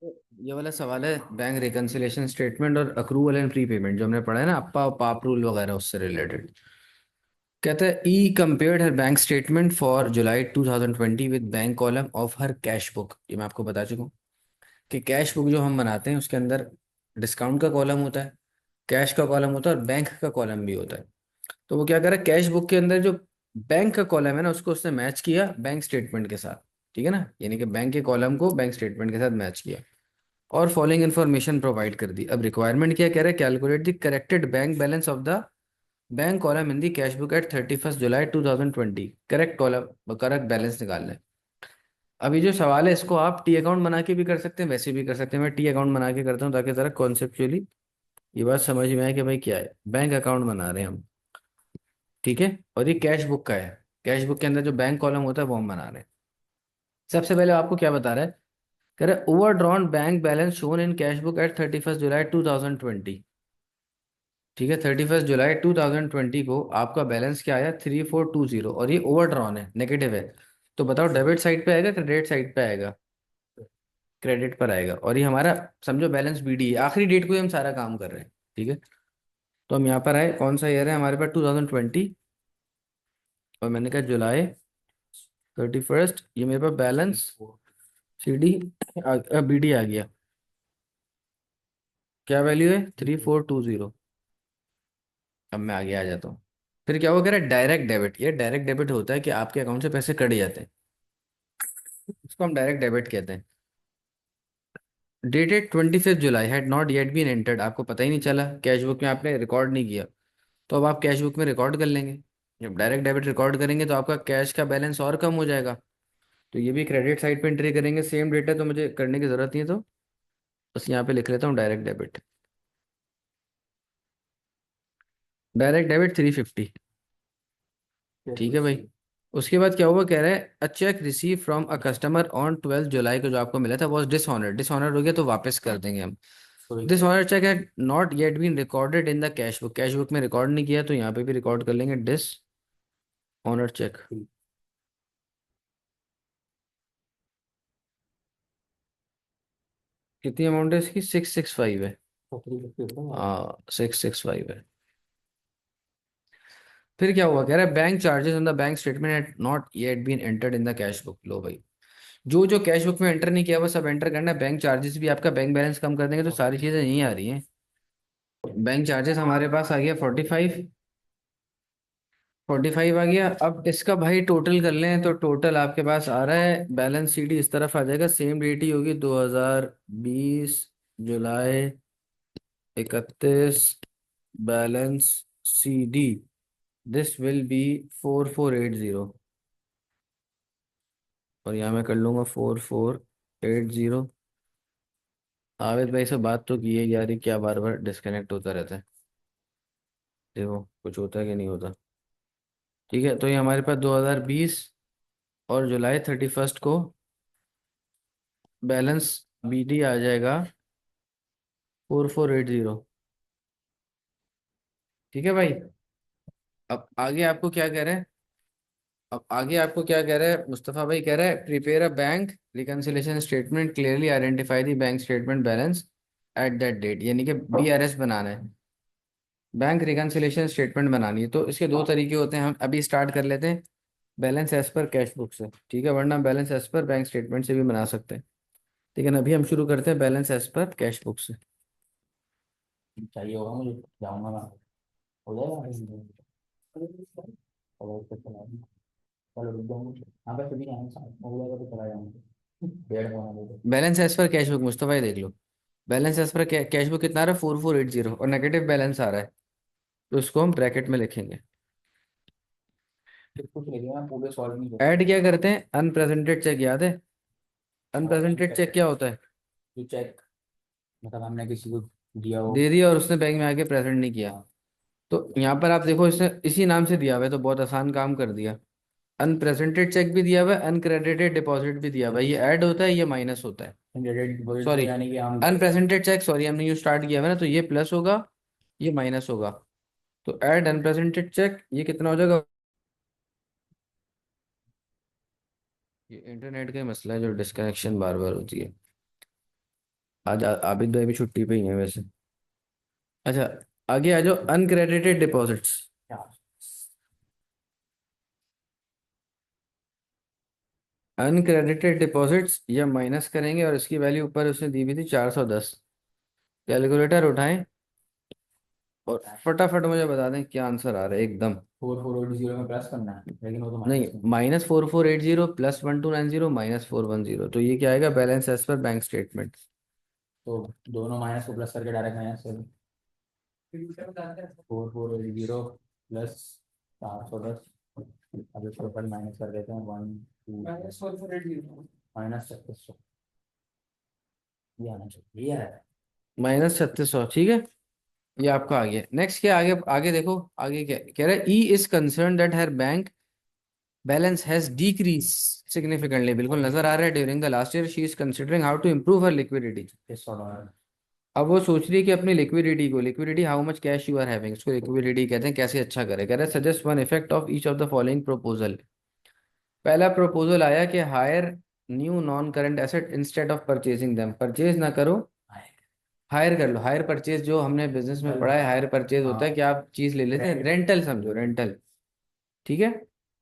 ये वाला सवाल है बैंक रिकंसिलिएशन स्टेटमेंट और अक्रूवल एंड प्री पेमेंट जो हमने पढ़ा है ना, अप्पा पाप रूल वगैरह, उससे रिलेटेड। कहता है E compared her bank statement for July 2020 with bank column of her cash book. ये मैं आपको बता चुका हूँ कि कैश बुक जो हम बनाते हैं उसके अंदर डिस्काउंट का कॉलम होता है, कैश का कॉलम होता है और बैंक का कॉलम भी होता है। तो वो क्या कर रहा है, कैश बुक के अंदर जो बैंक का कॉलम है ना उसको उसने मैच किया बैंक स्टेटमेंट के साथ। ठीक है ना, यानी कि बैंक के कॉलम को बैंक स्टेटमेंट के साथ मैच किया और फॉलोइंग इन्फॉर्मेशन प्रोवाइड कर दी। अब रिक्वायरमेंट क्या कह रहा है, calculate the corrected bank balance of the bank column in the cash book at 31 July 2020। Correct column, correct balance निकालना है। अब ये जो सवाल है इसको आप टी अकाउंट बना के भी कर सकते हैं, वैसे भी कर सकते हैं। मैं टी अकाउंट बना के करता हूँ ताकि जरा कॉन्सेप्चुअली ये बात समझ में आए कि भाई क्या है। बैंक अकाउंट बना रहे हैं हम, ठीक है, और ये कैश बुक का है। कैश बुक के अंदर जो बैंक कॉलम होता है वो हम बना रहे हैं। सबसे पहले आपको क्या बता रहा है, कह रहा है overdrawn bank balance shown in cash book at 31 July 2020। ठीक है, 31 जुलाई 2020 को आपका बैलेंस क्या आया, 3420, और ये ओवर ड्रॉन है, नेगेटिव है। तो बताओ डेबिट साइड पे आएगा, क्रेडिट साइड पे आएगा? क्रेडिट पर आएगा। और ये हमारा समझो बैलेंस बीडी है, आखिरी डेट को ही हम सारा काम कर रहे हैं। ठीक है, तो हम यहाँ पर आए, कौन सा ईयर है हमारे पास, 2020, और मैंने कहा जुलाई 31, ये मेरे पास balance C D B D आ गया। क्या वैल्यू है, 3420। अब मैं आगे आ जाता हूँ। फिर क्या हुआ, कह रहा है डायरेक्ट डेबिट। ये डायरेक्ट डेबिट होता है कि आपके अकाउंट से पैसे कट जाते हैं, इसको हम डायरेक्ट डेबिट कहते हैं। Dated 25 July had not yet been entered, आपको पता ही नहीं चला, कैश बुक में आपने रिकॉर्ड नहीं किया। तो अब आप कैश बुक में रिकॉर्ड कर लेंगे। जब डायरेक्ट डेबिट रिकॉर्ड करेंगे तो आपका कैश का बैलेंस और कम हो जाएगा। तो ये भी क्रेडिट साइड पे एंट्री करेंगे, सेम डेटा तो मुझे करने की जरूरत नहीं है, तो बस यहाँ पे लिख लेता हूँ डायरेक्ट डेबिट। Direct debit 350। ठीक है भाई। उसके बाद क्या हुआ, कह रहा है a cheque receive from a customer on 12 July को जो आपको मिला था वॉज डिसऑनर्ड। डिसऑनर्ड हो गया तो वापस कर देंगे हम। डिसऑनर्ड चेक है not yet been recorded in the cash book, cash book में रिकॉर्ड नहीं किया, तो यहाँ पे भी रिकॉर्ड कर लेंगे डिस ऑनर्ड चेक। कितनी अमाउंट है इसकी, 665 है। हाँ 665 है। फिर क्या हुआ, कह रहा है bank charges on the bank statement had not yet been entered in the cash book. लो भाई, जो जो कैश बुक में एंटर नहीं किया वो सब एंटर करना है। बैंक चार्जेस भी आपका बैंक बैलेंस कम कर देंगे, तो सारी चीजें यहीं आ रही हैं। बैंक चार्जेस हमारे पास आ गया 45, 45 आ गया। अब इसका भाई टोटल कर लें तो टोटल आपके पास आ रहा है, बैलेंस शीट इस तरफ आ जाएगा, सेम डेट ही होगी 2020 जुलाई 31, balance C D, this will be 4480। और यहाँ मैं कर लूंगा 4480। आवेद भाई से बात तो की है यार, ये क्या बार बार डिस्कनेक्ट होता रहता है, देखो कुछ होता है कि नहीं होता। ठीक है, तो ये हमारे पास 2020 और जुलाई 31 को बैलेंस बीडी आ जाएगा 4480। ठीक है भाई। अब आगे आपको क्या कह रहे हैं, अब आगे आपको क्या कह रहा है मुस्तफ़ा भाई, कह रहा है prepare a bank reconciliation statement, clearly identify the bank statement balance at that date, यानी कि बीआरएस बनाना है। बैंक रिकंसिलिएशन स्टेटमेंट बनानी है तो इसके दो तरीके होते हैं, हम अभी स्टार्ट कर लेते हैं। Balance as per cash book से, ठीक है, वरना balance as per bank statement से भी बना सकते हैं। लेकिन अभी हम शुरू करते हैं balance as per cash book से। चाहिए होगा मुझे, जाऊंगा मैं, हो जाएगा। चलो इसको चलाएंगे। चलो रुक जाऊंगा, हाँ बस अभी आएंगे, हो जाएगा तो चला जाऊंगा, 1.5 घंटे। Balance as per cash book Mustafa ये देख लो, balance as per cash book कितना आ रहा है, 4480, और नेगेटिव बैलेंस आ रहा है, तो इसको हम ब्रैकेट में लिखेंगे। फिर कुछ लिखेगा पूरे सॉल्व नहीं करते। ऐड क्या करते हैं, अनप्रेजेंटेड चेक, याद है अनप्रेजेंटेड चेक क्या होता है? जो चेक मतलब हमने किसी को दिया हो, दे दिया और उसने बैंक में आके प्रेजेंट नहीं किया। हाँ। तो यहाँ पर आप देखो, इसने इसी नाम से दिया हुआ है तो बहुत आसान काम कर दिया। अनप्रेजेंटेड चेक भी दिया हुआ है, अनक्रेडिटेड डिपॉजिट भी दिया हुआ है, ये ऐड होता है ये माइनस होता है। सॉरी, यानी कि हम अनप्रेजेंटेड चेक, सॉरी हमने ये स्टार्ट किया हुआ है ना, तो ये प्लस होगा, ये माइनस होगा। तो ऐड अनप्रेजेंटेड चेक, ये कितना हो जाएगा, ये इंटरनेट का ही मसला है जो डिस्कनेक्शन बार बार होती है। आज आबिद भाई भी छुट्टी पे ही है वैसे। अच्छा, आगे आ जाओ, अनक्रेडिटेड डिपॉजिट्स। अनक्रेडिटेड डिपॉजिट्स ये माइनस करेंगे, और इसकी वैल्यू ऊपर उसने दी हुई थी 410। कैलकुलेटर उठाएं और फटाफट मुझे बता दें क्या आंसर आ रहा है एकदम। 4480 में प्लस करना है, लेकिन वो तो नहीं, माइनस में। -4480 +1290 -410, तो ये क्या आएगा, balance as per bank statement. तो दोनों माइनस को प्लस करके डायरेक्ट माइनस कर। 4480 प्लस 410। अब इसके ऊपर माइनस कर देते हैं, 1 2 -3600। ये आना चाहिए, ये है। -3600, ठीक है। ये आपका आ गया। नेक्स्ट क्या, आगे आगे देखो, आगे क्या कह रहा है, E is concern that her bank balance has decrease significantly, बिल्कुल नजर आ रहा है, during the last year she is considering how to improve her liquidity. $100। अब वो सोच रही है कि अपनी लिक्विडिटी को, liquidity how much cash you are having, इसको लिक्विडिटी कहते हैं, कैसे अच्छा करे। कह रहे हैं suggest one effect of each of the following proposal. पहला प्रपोजल आया कि hire new non current asset instead of purchasing them, purchase ना करो, हायर कर लो। हायर परचेज जो हमने बिजनेस में पढ़ा है, हायर परचेज होता है हाँ, कि आप चीज ले लेते हैं, रेंटल समझो, रेंटल। ठीक है।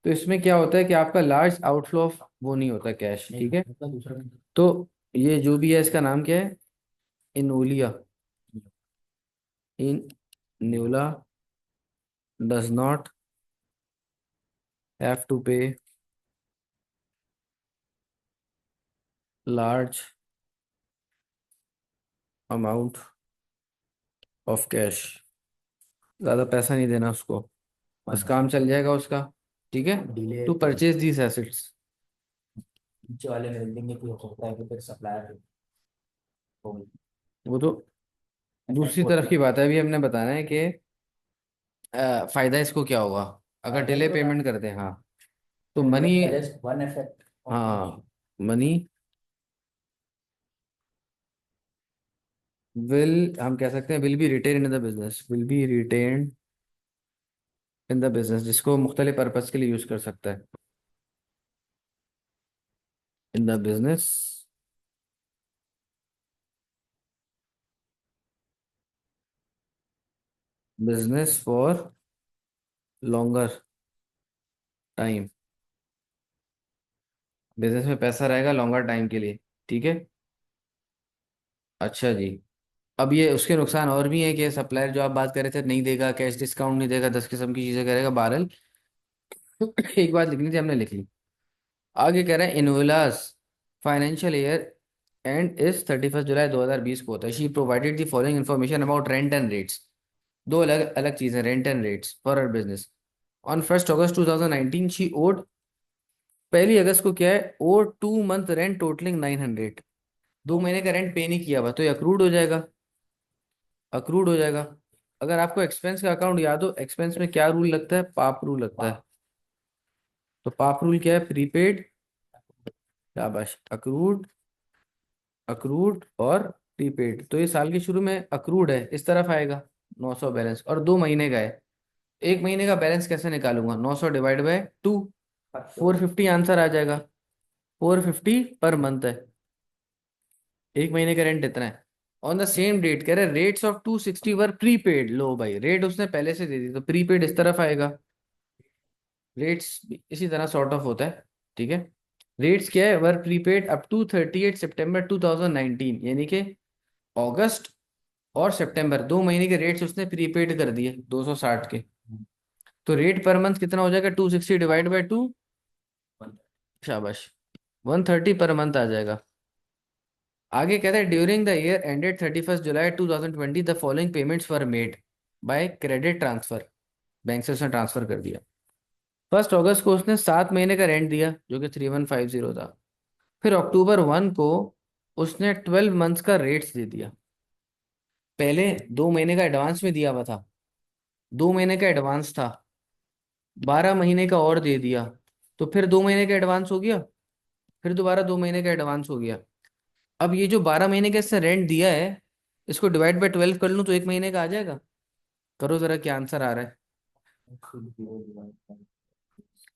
तो इसमें क्या होता है कि आपका लार्ज आउटफ्लो ऑफ वो नहीं होता कैश, नहीं ठीक है। मतलब दूसरा। तो ये जो भी है इसका नाम क्या है, इनोलिया। इन न्यूला डज नॉट हैव टू पे लार्ज अमाउंट ऑफ कैश, ज्यादा पैसा नहीं देना उसको, बस काम चल जाएगा उसका। ठीक है। Delay to purchase these assets. नीचे वाले में देंगे कि हो सकता है कि फिर सप्लायर हो वो तो दूसरी तरफ की बात है, अभी हमने बताना है कि फायदा इसको क्या होगा अगर फायदा डिले तो पेमेंट करते हैं। हाँ, तो money, just one effect of money. हाँ, मनी विल, हम कह सकते हैं will be retained in the business, will be retained in the business, जिसको मुख्तलिफ पर्पज के लिए यूज कर सकता है। In the business, business for longer time, business में पैसा रहेगा लॉन्गर टाइम के लिए। ठीक है। अच्छा जी। अब ये उसके नुकसान और भी हैं कि सप्लायर जो आप बात कर रहे थे नहीं देगा, कैश डिस्काउंट नहीं देगा, 10 किस्म की चीजें करेगा, बहरहाल एक बात लिखनी थी, हमने लिख ली। आगे कह रहे हैं इनविलास फाइनेंशियल ईयर एंड इस 31 जुलाई 2020 को होता है। She provided the following information about rent and rates. दो अलग अलग चीजें, रेंट एंड रेट्स फॉर हर बिजनेस। ऑन 1 अगस्त 2019 शी ओड, 1 अगस्त को क्या है, ओड 2 मंथ रेंट टोटलिंग 900। 2 महीने का रेंट पे नहीं किया हुआ, तो ये अक्रूड हो जाएगा, अक्रूड हो जाएगा। अगर आपको एक्सपेंस का अकाउंट याद हो, एक्सपेंस में क्या रूल लगता है, पाप रूल लगता है। तो पाप रूल क्या है, प्रीपेड, शाबाश, अक्रूड, अक्रूड और प्रीपेड। तो ये साल के शुरू में अक्रूड है, इस तरफ आएगा 900 बैलेंस, और 2 महीने का है। 1 महीने का बैलेंस कैसे निकालूंगा, 900 डिवाइड बाय 2, 450 आंसर आ जाएगा। 450 पर मंथ है, 1 महीने का रेंट इतना है। ऑन द सेम डेट कह रहे रेट्स ऑफ 260 वर प्रीपेड, लो भाई रेट उसने पहले से दे दी, तो प्रीपेड इस तरफ आएगा। रेट्स इसी तरह सॉर्ट ऑफ होता है। ठीक है। रेट्स क्या है, वर प्रीपेड अप टू 38 सितंबर 2019, यानी कि अगस्त और सितंबर 2 महीने के रेट्स उसने प्रीपेड कर दिए 260 के। तो रेट पर मंथ कितना हो जाएगा, 260 डिवाइड बाई 2, शाबाश, 130 पर मंथ आ जाएगा। आगे कहता है during the year ended 31 July 2020 the following payments were made by credit transfer, bank से उसने ट्रांसफर कर दिया। 1 अगस्त को उसने 7 महीने का रेंट दिया जो कि 3150 था। फिर अक्टूबर 1 को उसने 12 मंथ्स का रेट्स दे दिया। पहले 2 महीने का एडवांस में दिया हुआ था, 2 महीने का एडवांस था, 12 महीने का और दे दिया, तो फिर 2 महीने का एडवांस हो गया, फिर दोबारा 2 महीने का एडवांस हो गया। अब ये जो 12 महीने का इसने रेंट दिया है, इसको डिवाइड बाय 12 कर लूं तो 1 महीने का आ जाएगा। करो जरा क्या आंसर आ रहा है।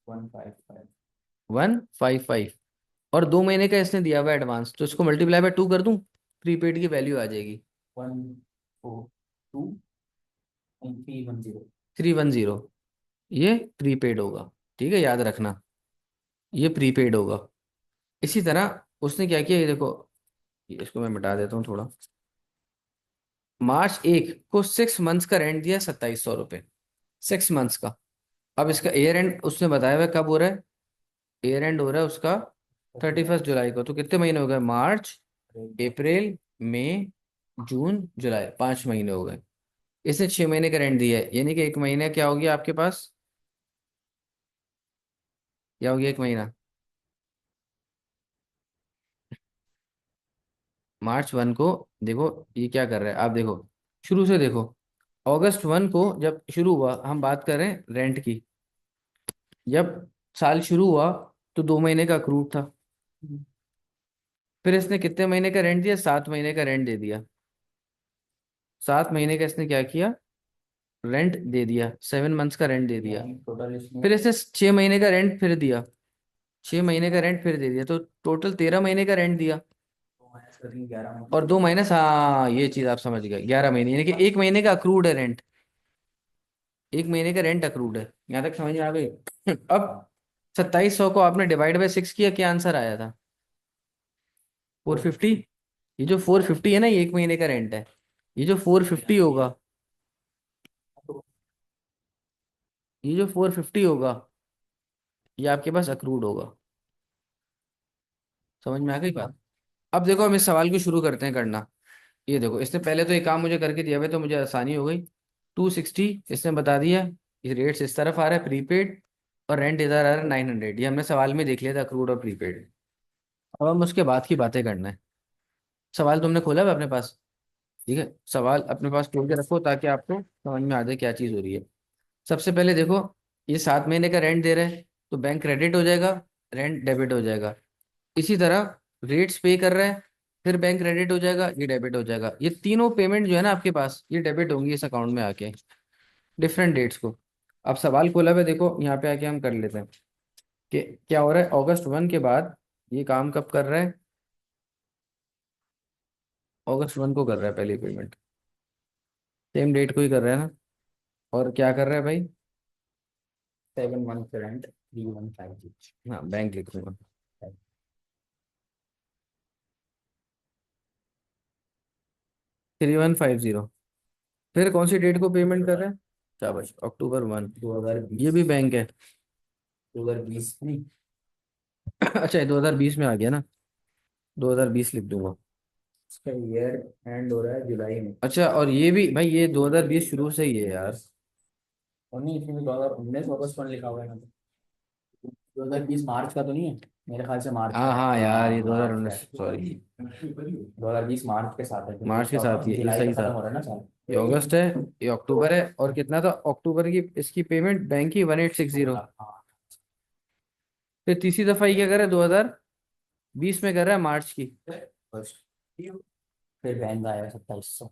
155। 155, और 2 महीने का इसने दिया हुआ एडवांस, तो इसको मल्टीप्लाई बाय 2 कर दूं, प्रीपेड की वैल्यू आ जाएगी 142 and 310। 310, ये प्रीपेड होगा। ठीक है, याद रखना, ये प्रीपेड होगा। इसी तरह उसने क्या किया, ये देखो, इसको मैं मिटा देता हूँ थोड़ा। मार्च 1 को 6 मंथ्स का रेंट दिया 2700 रुपये, 6 मंथ्स का। अब इसका एयर एंड उसने बताया हुआ है कब हो रहा है, एयर एंड हो रहा है उसका 31 जुलाई को। तो कितने महीने हो गए, मार्च, अप्रैल, मई, जून, जुलाई, 5 महीने हो गए। इसने 6 महीने का रेंट दिया है, यानी कि एक महीने क्या हो गया आपके पास, क्या हो गया एक महीना। मार्च 1 को देखो, ये क्या कर रहा है आप देखो, शुरू से देखो। अगस्त 1 को जब शुरू हुआ, हम बात कर रहे हैं रेंट की, जब साल शुरू हुआ तो 2 महीने का अक्रूड था। फिर इसने कितने महीने का रेंट दिया, 7 महीने का रेंट दे दिया। 7 महीने का इसने क्या किया, रेंट दे दिया, 7 मंथ्स का रेंट दे दिया। टोटल इसमें फिर इसने 6 महीने का रेंट फिर दिया, 6 महीने का रेंट फिर दे दिया, तो टोटल 13 महीने का रेंट दिया। माइनस करेंगे 11 और 2 माइनस, हाँ ये चीज आप समझ गए, 11 महीने, यानी कि एक महीने का अक्रूड है रेंट, एक महीने का रेंट अक्रूड है। यहाँ तक समझ में आ गई। अब 2700 को आपने डिवाइड बाय 6 किया, क्या आंसर आया था, 450। ये जो 450 है ना, ये एक महीने का रेंट है। ये जो 450 होगा, ये जो 450 होगा, ये आपके पास अक्रूड होगा। समझ में आ गई बात। अब देखो, हम इस सवाल को शुरू करते हैं करना। ये देखो, इसने पहले तो ये काम मुझे करके दिया हुआ है, तो मुझे आसानी हो गई। 260 इसने बता दिया, ये रेट्स इस तरफ आ रहा है प्रीपेड, और रेंट इधर आ रहा है 900। ये हमने सवाल में देख लिया था, अक्रूड और प्रीपेड। अब हम उसके बाद की बातें करना है। सवाल तुमने खोला है अपने पास, ठीक है, सवाल अपने पास खोल के रखो ताकि आपको समझ में आ जाए क्या चीज़ हो रही है। सबसे पहले देखो, ये 7 महीने का रेंट दे रहे हैं, तो बैंक क्रेडिट हो जाएगा, रेंट डेबिट हो जाएगा। इसी तरह रेट्स पे कर रहे हैं, फिर बैंक क्रेडिट हो जाएगा, ये डेबिट हो जाएगा। ये तीनों पेमेंट जो है ना आपके पास, ये डेबिट होंगी इस अकाउंट में आके, डिफरेंट डेट्स को। अब सवाल खोला हुआ है, देखो यहाँ पे आके हम कर लेते हैं कि क्या हो रहा है। अगस्त 1 के बाद ये काम कब कर रहा है, अगस्त 1 को कर रहा है पहली पेमेंट, सेम डेट को ही कर रहा है ना। और क्या कर रहा है भाई, 7 मंथ रेंट 3150। हाँ बैंक लिख दूंगा, 3150। फिर कौन सी डेट को पेमेंट कर रहा है, शाबाश, अक्टूबर 1। दो हजार ये बीस भी बैंक है। 2020 नहीं, अच्छा, ये 2020 में आ गया ना, 2020 लिख दूंगा। इसका ईयर एंड हो रहा है जुलाई में। अच्छा, और ये भी भाई, ये 2020 शुरू से ही है यार। और नहीं, इसमें 2019 अगस्त वन लिखा हुआ है ना, 2020 मार्च का तो नहीं है, मेरे ख्याल से मार्च का हाँ है। हाँ यार, ये हाँ मार्च का 2019, है। सॉरी, 2020 मार्च के साथ है, क्योंकि मार्च के इसका साथ ये जुलाई सही में था। खत्म हो रहा है ना साल। ये अगस्त है, ये अक्टूबर है, और कितना था अक्टूबर की इसकी पेमेंट बैंक की, 1860। हाँ फिर तीसरी दफा ये क्या कर रहा है, 2020 में कर रहा है, मार्च की। फर्स्ट, फिर बैंक आया 2700।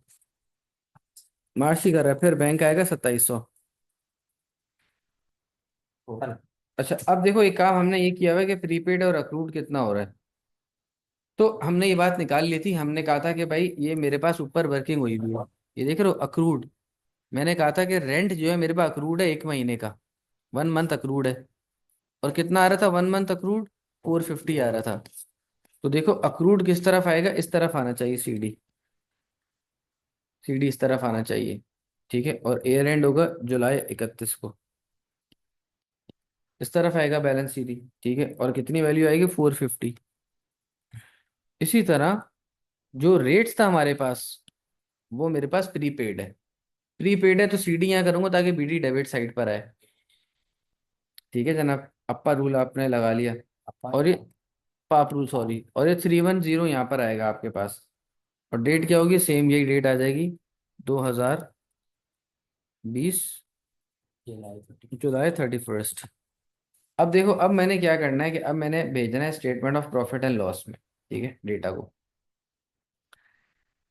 मार्च की कर रहा है, फिर बैंक आएगा 2700। टोटल अच्छा, अब देखो एक काम हमने ये किया हुआ है कि प्रीपेड और अक्रूड कितना हो रहा है। तो हमने ये बात निकाल ली थी, हमने कहा था कि भाई ये मेरे पास ऊपर वर्किंग हुई भी है, ये देख रहे हो अक्रूड। मैंने कहा था कि रेंट जो है मेरे पास अक्रूड है एक महीने का, 1 मंथ अक्रूड है। और कितना आ रहा था 1 मंथ अक्रूड, 450 आ रहा था। तो देखो अक्रूड किस तरफ आएगा, इस तरफ आना चाहिए, सीडी, सीडी इस तरफ आना चाहिए। ठीक है, और एयर एंड होगा जुलाई 31 को, इस तरफ आएगा बैलेंस सीडी। ठीक है, और कितनी वैल्यू आएगी, 450। इसी तरह जो रेट्स था हमारे पास, वो मेरे पास प्रीपेड है। प्रीपेड है तो सीडी यहाँ करूंगा ताकि बीडी डेबिट साइड पर आए। ठीक है जनाब, अप्पा रूल आपने लगा लिया। अपन और ये पाप रूल, सॉरी, और ये 310 यहाँ पर आएगा आपके पास। और डेट क्या होगी, सेम यही डेट आ जाएगी, 2020, जुलाई 31। अब देखो, अब मैंने क्या करना है कि अब मैंने भेजना है statement of profit and loss में। ठीक है, डेटा को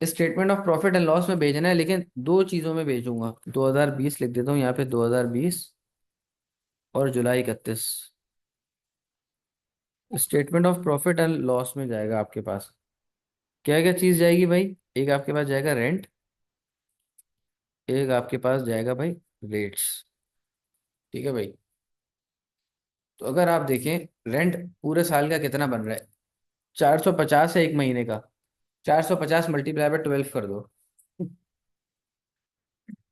statement of profit and loss में भेजना है, लेकिन दो चीज़ों में भेजूंगा। 2020 लिख देता हूँ यहाँ पे, 2020 और जुलाई 31। Statement of profit and loss में जाएगा आपके पास, क्या क्या चीज जाएगी भाई? एक आपके पास जाएगा रेंट, एक आपके पास जाएगा भाई रेट्स। ठीक है भाई। तो अगर आप देखें, रेंट पूरे साल का कितना बन रहा है? 450 है एक महीने का। 450 मल्टीप्लाई बाय 12 कर दो।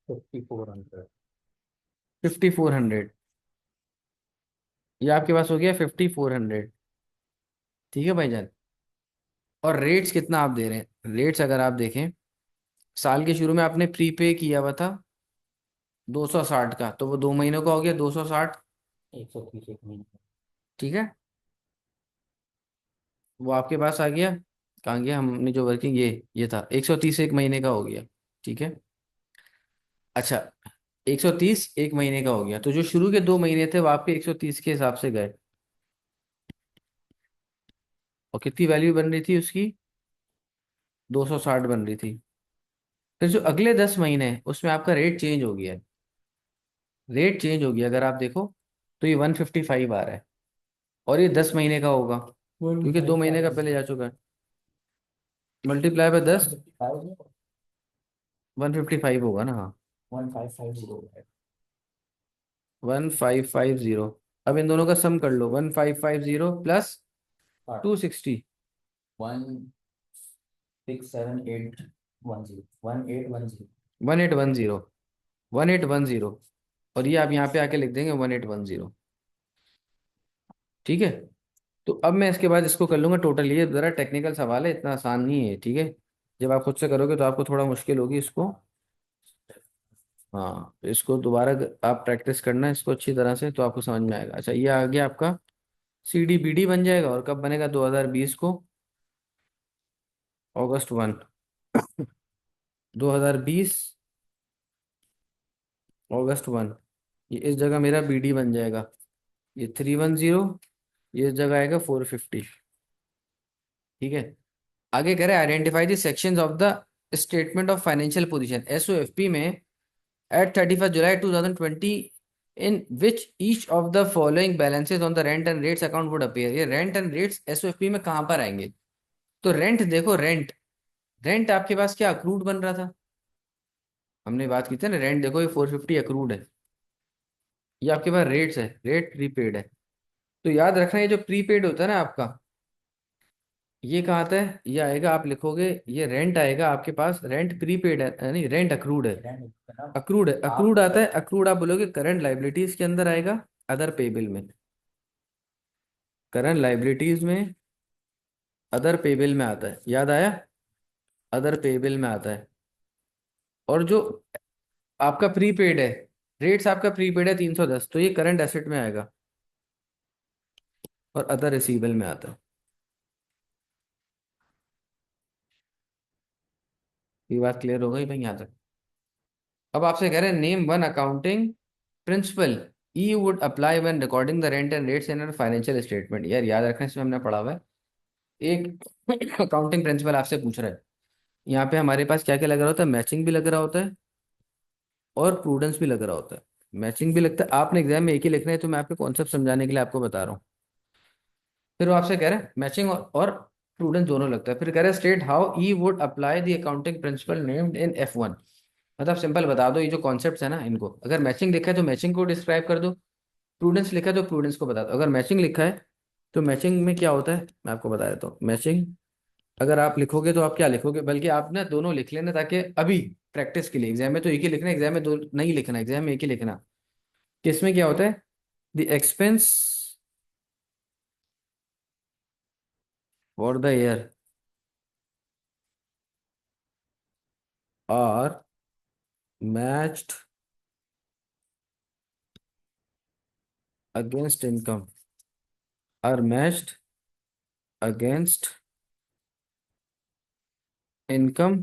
5400। 5400। ये आपके पास हो गया 5400। ठीक है भाईजान। और रेट्स कितना आप दे रहे हैं? रेट्स अगर आप देखें, साल के शुरू में आपने प्रीपे किया हुआ था 260 का, तो वो 2 महीनों का हो गया 260। 130 एक महीने। ठीक है, वो आपके पास आ गया। कहाँ गया? हमने जो वर्किंग ये था 130 एक महीने का हो गया। ठीक है। अच्छा, 130 एक महीने का हो गया, तो जो शुरू के 2 महीने थे वो आपके 130 के हिसाब से गए। और कितनी वैल्यू बन रही थी उसकी? 260 बन रही थी। फिर जो अगले 10 महीने हैं उसमें आपका रेट चेंज हो गया है। रेट चेंज हो गया, अगर आप देखो तो ये 155 आ रहा है। और ये 10 महीने का होगा, क्योंकि 2 महीने का पहले जा चुका है। मल्टीप्लाई बाय 10, 155 होगा ना? हाँ, 1550 है। 1550। अब इन दोनों का सम कर लो, 1550 प्लस हाँ, 260। 167,810, 1810। 1810। 1810। और ये आप यहाँ पे आके लिख देंगे 1810। ठीक है। तो अब मैं इसके बाद इसको कर लूंगा टोटल। ये ज़रा टेक्निकल सवाल है, इतना आसान नहीं है। ठीक है। जब आप खुद से करोगे तो आपको थोड़ा मुश्किल होगी इसको। हाँ, इसको दोबारा आप प्रैक्टिस करना इसको अच्छी तरह से, तो आपको समझ में आएगा। अच्छा, ये आ गया आपका CDBD बन जाएगा। और कब बनेगा? 2020 को, August 1। 2020 August 1। ये इस जगह मेरा BD बन जाएगा, ये 310। ये इस जगह आएगा 450। ठीक है। आगे कह रहे हैं identify the sections of the statement of financial position SOFP में at 31 July 2020, in which each of the following balances on the rent and rates account would appear. ये रेंट एंड रेट्स SOFP में कहाँ पर आएंगे? तो rent देखो, rent rent आपके पास क्या अक्रूड बन रहा था? हमने बात की थी ना, रेंट देखो ये 450 अक्रूड है। ये आपके पास रेट्स है, रेट प्रीपेड है। तो याद रखना, ये जो प्रीपेड होता है ना आपका, ये कहाँ आता है? ये आएगा, आप लिखोगे ये रेंट आएगा आपके पास। रेंट प्रीपेड है, नहीं रेंट अक्रूड है। अक्रूड है, अक्रूड आता है। अक्रूड आप बोलोगे करंट लाइबिलिटीज के अंदर आएगा, अदर पेबल में। करंट लाइबिलिटीज में, अदर पेबल में आता है। याद आया? अदर पेबल में आता है। और जो आपका प्रीपेड है, रेट्स आपका प्रीपेड है 310, तो ये करंट एसेट में आएगा और अदर रिसीवेबल में आता है। ये बात क्लियर हो गई भाई यहाँ तक? अब आपसे कह रहे हैं name one accounting principle E would apply when recording the rent and rates in financial statement. यार याद रखना, इसमें हमने पढ़ा हुआ है। एक अकाउंटिंग प्रिंसिपल आपसे पूछ रहा है, यहाँ पे हमारे पास क्या क्या लग रहा होता है? मैचिंग भी लग रहा होता है और प्रूडेंस भी लग रहा होता है। मैचिंग भी लगता है, आपने एग्जाम में एक ही लिखना है, तो मैं आपको कॉन्सेप्ट समझाने के लिए आपको बता रहा हूँ। फिर वो आपसे कह रहे हैं मैचिंग और प्रूडेंस दोनों लगता है। फिर कह रहे हैं state how E would apply the accounting principle named in F1। मतलब सिंपल बता दो, ये जो कॉन्सेप्ट्स है ना इनको, अगर मैचिंग लिखा है तो मैचिंग को डिस्क्राइब कर दो, प्रूडेंस लिखा है तो प्रूडेंस को बता दो। अगर मैचिंग लिखा है तो मैचिंग में क्या होता है मैं आपको बता देता हूँ। मैचिंग अगर आप लिखोगे तो आप क्या लिखोगे, बल्कि आप ना दोनों लिख लेना, ताकि अभी प्रैक्टिस के लिए, एग्जाम में तो एक ही लिखना, एग्जाम में दो नहीं लिखना, एग्जाम में एक ही लिखना। किसमें क्या होता है? The expense for the year are matched against income, are matched against income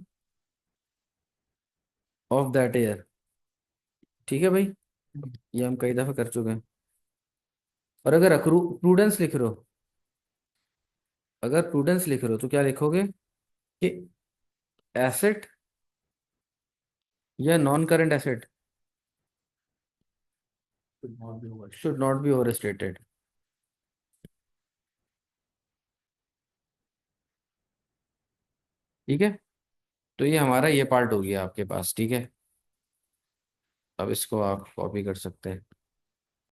of that year. ठीक है भाई, ये हम कई दफा कर चुके हैं। और अगर अक्रू प्रूडेंस लिख रहे हो, अगर प्रूडेंस लिख रहे हो तो क्या लिखोगे कि एसेट या non current asset should not be over stated. ठीक है, तो ये हमारा ये पार्ट हो गया आपके पास। ठीक है, अब इसको आप कॉपी कर सकते हैं।